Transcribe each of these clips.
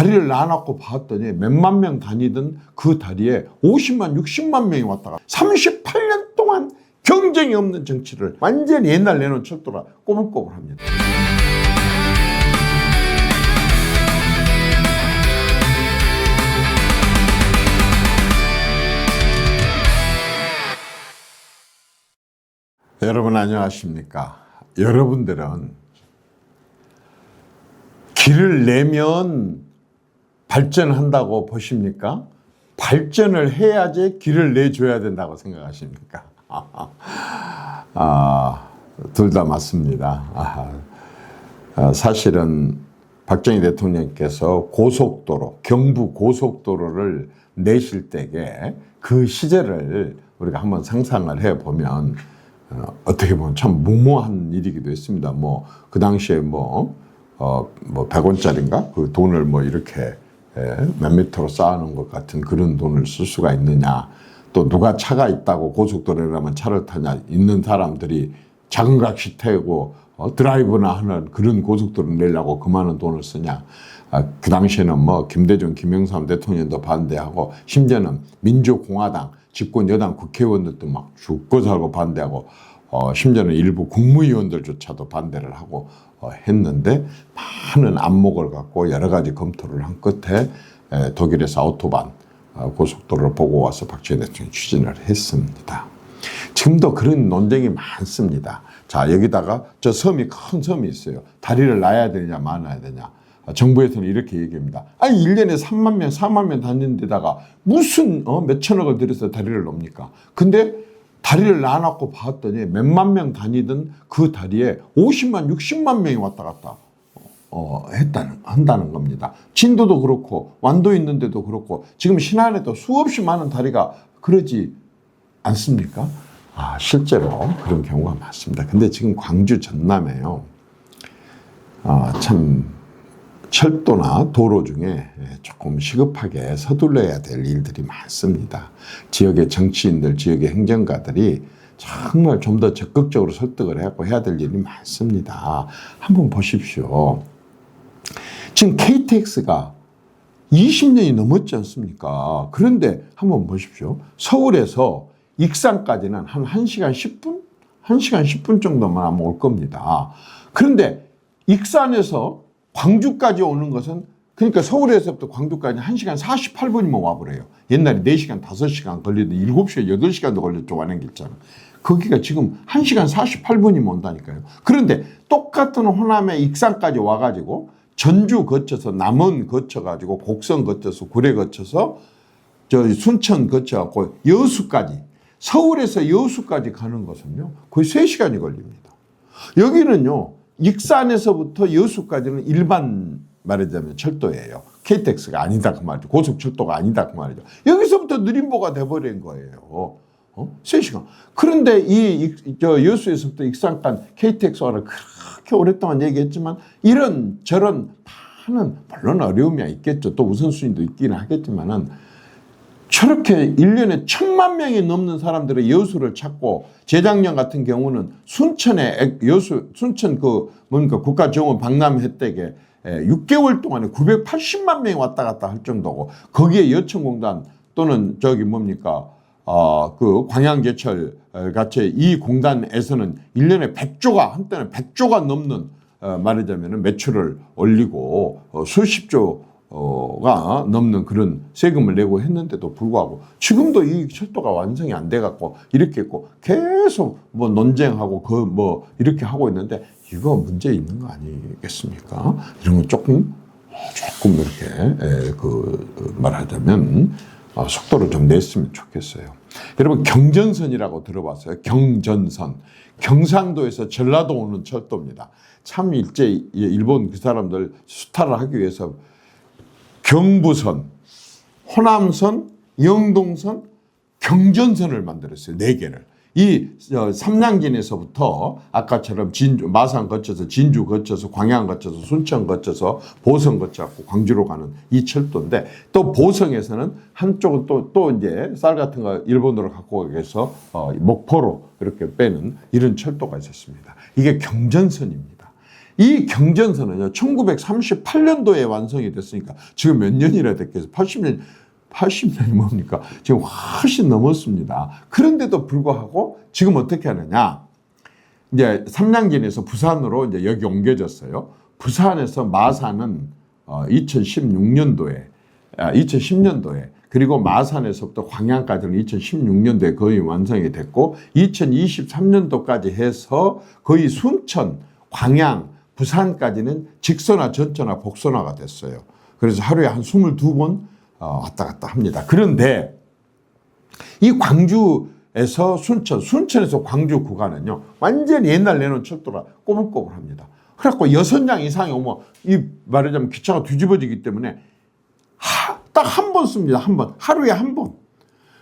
다리를 놔놓고 봤더니 몇만 명 다니던 그 다리에 50만, 60만 명이 왔다가 38년 동안 경쟁이 없는 정치를 완전히 옛날 내놓은 철도라 꼬불꼬불합니다. 여러분 안녕하십니까? 여러분들은 길을 내면 발전한다고 보십니까? 발전을 해야지 길을 내줘야 된다고 생각하십니까? 둘 다 맞습니다. 사실은 박정희 대통령께서 고속도로, 경부 고속도로를 내실 때에 그 시절을 우리가 한번 상상을 해보면 어떻게 보면 참 무모한 일이기도 했습니다. 그 당시에 100원짜리인가? 그 돈을 이렇게 몇 미터로 쌓아놓은 것 같은 그런 돈을 쓸 수가 있느냐. 또 누가 차가 있다고 고속도로라면 차를 타냐. 있는 사람들이 작은 값이 태우고 드라이브나 하는 그런 고속도로를 내려고 그 많은 돈을 쓰냐. 그 당시에는 김대중, 김영삼 대통령도 반대하고 심지어는 민주공화당 집권 여당 국회의원들도 막 죽고 살고 반대하고 심지어는 일부 국무위원들조차도 반대를 하고 했는데 많은 안목을 갖고 여러 가지 검토를 한 끝에 독일에서 아우토반 고속도로를 보고 와서 박정희 대통령이 추진을 했습니다. 지금도 그런 논쟁이 많습니다. 자, 여기다가 저 섬이 큰 섬이 있어요. 다리를 놔야 되냐 말아야 되냐. 정부에서는 이렇게 얘기합니다. 아니 1년에 3만 명, 4만 명 다니는 데다가 무슨 몇천억을 들여서 다리를 놓습니까? 근데 다리를 놔놓고 봤더니 몇만 명 다니던 그 다리에 50만, 60만 명이 왔다 갔다 한다는 겁니다. 진도도 그렇고 완도 있는데도 그렇고 지금 신안에도 수없이 많은 다리가 그러지 않습니까? 실제로 그런 경우가 많습니다. 근데 지금 광주 전남에요. 참 철도나 도로 중에 조금 시급하게 서둘러야 될 일들이 많습니다. 지역의 정치인들, 지역의 행정가들이 정말 좀 더 적극적으로 설득을 하고 해야 될 일이 많습니다. 한번 보십시오. 지금 KTX가 20년이 넘었지 않습니까? 그런데 한번 보십시오. 서울에서 익산까지는 한 1시간 10분? 1시간 10분 정도만 하면 올 겁니다. 그런데 익산에서 광주까지 오는 것은 그러니까 서울에서부터 광주까지 1시간 48분이면 와버려요. 옛날에 4시간, 5시간 걸리던 7시간, 8시간도 걸렸죠. 와는 게 있잖아. 거기가 지금 1시간 48분이면 온다니까요. 그런데 똑같은 호남의 익산까지 와가지고 전주 거쳐서 남원 거쳐가지고 곡성 거쳐서 구례 거쳐서 순천 거쳐갖고 여수까지 서울에서 여수까지 가는 것은요. 거의 3시간이 걸립니다. 여기는요. 익산에서부터 여수까지는 일반 말하자면 철도예요. KTX가 아니다 그 말이죠. 고속철도가 아니다 그 말이죠. 여기서부터 느림보가 돼버린 거예요. 3시간. 그런데 여수에서부터 익산간 KTX와를 그렇게 오랫동안 얘기했지만 이런 저런 많은 물론 어려움이 있겠죠. 또 우선순위도 있기는 하겠지만은 저렇게 1년에 1000만 명이 넘는 사람들의 여수를 찾고 재작년 같은 경우는 순천에 순천 국가정원 박람 혜택에 6개월 동안에 980만 명이 왔다 갔다 할 정도고 거기에 여천공단 또는 그 광양제철 같이 이 공단에서는 1년에 100조가 한때는 100조가 넘는 말하자면 매출을 올리고 수십조 가 넘는 그런 세금을 내고 했는데도 불구하고 지금도 이 철도가 완성이 안 돼갖고 이렇게 있고 계속 논쟁하고 이렇게 하고 있는데 이거 문제 있는 거 아니겠습니까? 이런 건 조금 이렇게 말하자면 속도를 좀 냈으면 좋겠어요. 여러분 경전선이라고 들어봤어요? 경전선. 경상도에서 전라도 오는 철도입니다. 참 일본 그 사람들 수탈을 하기 위해서 경부선, 호남선, 영동선, 경전선을 만들었어요. 4개를. 이 삼양진에서부터 아까처럼 마산 거쳐서 진주 거쳐서 광양 거쳐서 순천 거쳐서 보성 거쳐서 광주로 가는 이 철도인데 또 보성에서는 한쪽은 또 이제 쌀 같은 거 일본으로 갖고 가기 위해서 목포로 이렇게 빼는 이런 철도가 있었습니다. 이게 경전선입니다. 이 경전선은요, 1938년도에 완성이 됐으니까 지금 몇 년이나 됐겠어요? 80년이 뭡니까? 지금 훨씬 넘었습니다. 그런데도 불구하고 지금 어떻게 하느냐? 이제 삼양진에서 부산으로 이제 여기 옮겨졌어요. 부산에서 마산은 2010년도에 그리고 마산에서부터 광양까지는 2016년도에 거의 완성이 됐고 2023년도까지 해서 거의 순천, 광양, 부산까지는 직선화, 전천화, 복선화가 됐어요. 그래서 하루에 한 22번 왔다 갔다 합니다. 그런데 이 광주에서 순천에서 광주 구간은요, 완전히 옛날 내놓은 철도라 꼬불꼬불합니다. 그래갖고 6장 이상이 오면 이 말하자면 기차가 뒤집어지기 때문에 딱 한 번 씁니다. 한 번. 하루에 한 번.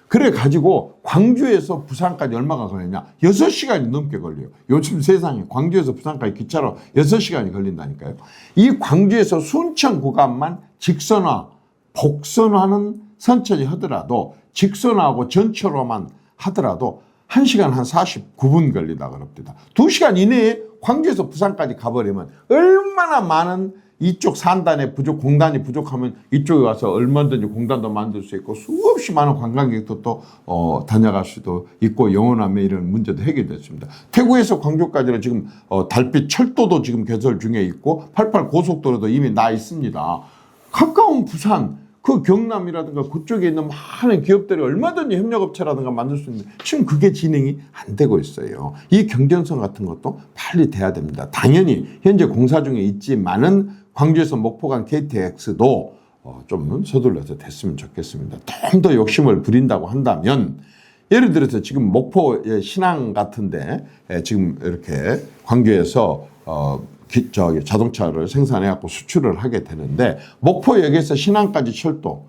그래가지고 광주에서 부산까지 얼마가 걸리냐? 6시간이 넘게 걸려요. 요즘 세상에 광주에서 부산까지 기차로 6시간이 걸린다니까요. 이 광주에서 순천 구간만 직선화, 복선화는 천천히 하더라도 직선화하고 전철로만 하더라도 1시간 한 49분 걸리다 그럽니다. 2시간 이내에 광주에서 부산까지 가버리면 얼마나 많은 이쪽 산단에 공단이 부족하면 이쪽에 와서 얼마든지 공단도 만들 수 있고 수없이 많은 관광객도 또 다녀갈 수도 있고 영원함에 이런 문제도 해결됐습니다. 태구에서 광주까지는 지금 달빛 철도도 지금 개설 중에 있고 88 고속도로도 이미 나 있습니다. 가까운 부산, 그 경남이라든가 그쪽에 있는 많은 기업들이 얼마든지 협력업체라든가 만들 수 있는데 지금 그게 진행이 안 되고 있어요. 이 경전선 같은 것도 빨리 돼야 됩니다. 당연히 현재 공사 중에 있지만은 광주에서 목포 간 KTX도 좀 서둘러서 됐으면 좋겠습니다. 좀 더 욕심을 부린다고 한다면 예를 들어서 지금 목포 신항 같은데 지금 이렇게 광주에서 자동차를 생산해갖고 수출을 하게 되는데 목포역에서 신항까지 철도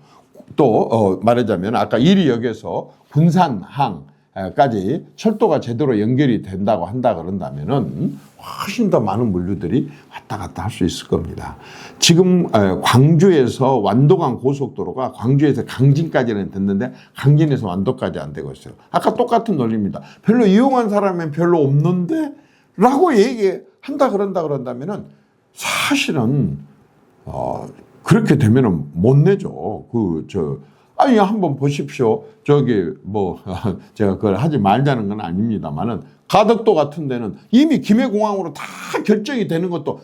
또 말하자면 아까 1위역에서 군산항까지 철도가 제대로 연결이 된다고 한다 그런다면은 훨씬 더 많은 물류들이 왔다 갔다 할 수 있을 겁니다. 지금 광주에서 완도간 고속도로가 광주에서 강진까지는 됐는데 강진에서 완도까지 안 되고 있어요. 아까 똑같은 논리입니다. 별로 이용한 사람은 별로 없는데 라고 얘기한다 그런다면은 사실은 그렇게 되면은 못 내죠. 아니 한번 보십시오. 제가 그걸 하지 말자는 건 아닙니다만은 가덕도 같은 데는 이미 김해공항으로 다 결정이 되는 것도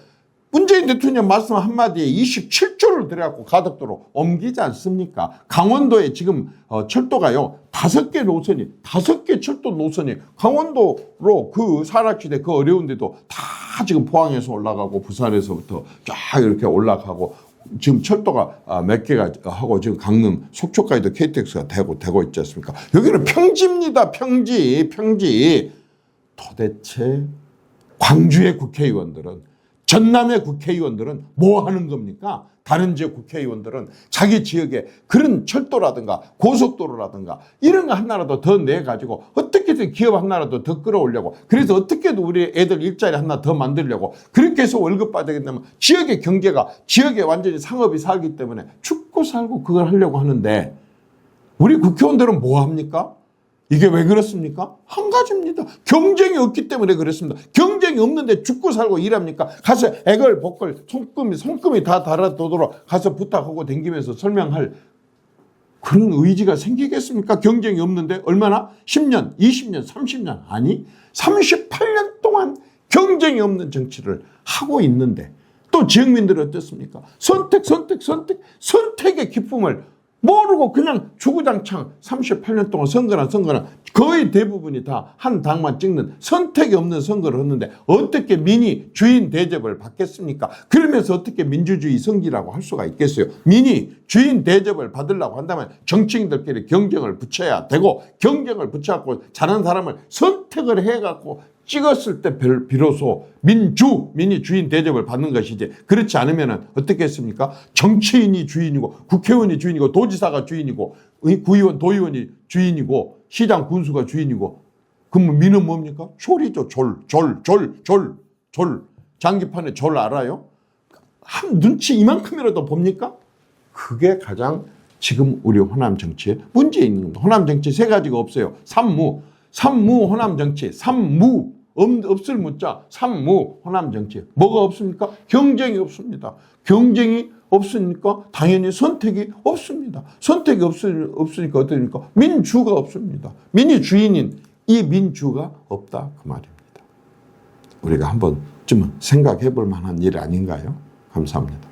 문재인 대통령 말씀 한마디에 27조를 들여갖고 가덕도로 옮기지 않습니까? 강원도에 지금 철도가요 5개 철도 노선이 강원도로 그 산악지대 그 어려운데도 다 지금 포항에서 올라가고 부산에서부터 쫙 이렇게 올라가고 지금 철도가 몇 개가 하고 지금 강릉 속초까지도 KTX가 되고 있지 않습니까? 여기는 평지입니다. 평지. 도대체 광주의 국회의원들은 전남의 국회의원들은 뭐 하는 겁니까? 다른 지역 국회의원들은 자기 지역에 그런 철도라든가 고속도로라든가 이런 거 하나라도 더 내가지고 어떻게든 기업 하나라도 더 끌어오려고 그래서 어떻게든 우리 애들 일자리 하나 더 만들려고 그렇게 해서 월급 받게 되면 지역의 경제가 지역에 완전히 상업이 살기 때문에 죽고 살고 그걸 하려고 하는데 우리 국회의원들은 뭐 합니까? 이게 왜 그렇습니까? 한 가지입니다. 경쟁이 없기 때문에 그렇습니다. 경쟁이 없는데 죽고 살고 일합니까? 가서 애걸 복걸 손금이 다 달아도록 가서 부탁하고 댕기면서 설명할 그런 의지가 생기겠습니까? 경쟁이 없는데 얼마나? 10년, 20년, 30년 아니 38년 동안 경쟁이 없는 정치를 하고 있는데 또 지역민들은 어떻습니까? 선택의 기쁨을 모르고 그냥 주구장창 38년 동안 선거는 거의 대부분이 다 한 당만 찍는 선택이 없는 선거를 했는데 어떻게 민이 주인 대접을 받겠습니까? 그러면서 어떻게 민주주의 성기라고 할 수가 있겠어요? 민이 주인 대접을 받으려고 한다면 정치인들끼리 경쟁을 붙여야 되고 경쟁을 붙여갖고 잘하는 사람을 선택을 해갖고 찍었을 때 비로소 민이 주인 대접을 받는 것이지 그렇지 않으면 어떻게 했습니까? 정치인이 주인이고 국회의원이 주인이고 도지사가 주인이고 구의원 도의원이 주인이고 시장 군수가 주인이고 그러면 민은 뭡니까? 졸이죠. 졸 장기판에 졸 알아요? 한 눈치 이만큼이라도 봅니까? 그게 가장 지금 우리 호남 정치에 문제 있는 겁니다. 호남 정치 세 가지가 없어요. 삼무 호남 정치 삼무 없을 문자, 삼무, 호남 정치. 뭐가 없습니까? 경쟁이 없습니다. 경쟁이 없으니까 당연히 선택이 없습니다. 선택이 없으니까 어떠니까? 민주가 없습니다. 민이 주인인 이 민주가 없다 그 말입니다. 우리가 한번쯤은 생각해 볼 만한 일 아닌가요? 감사합니다.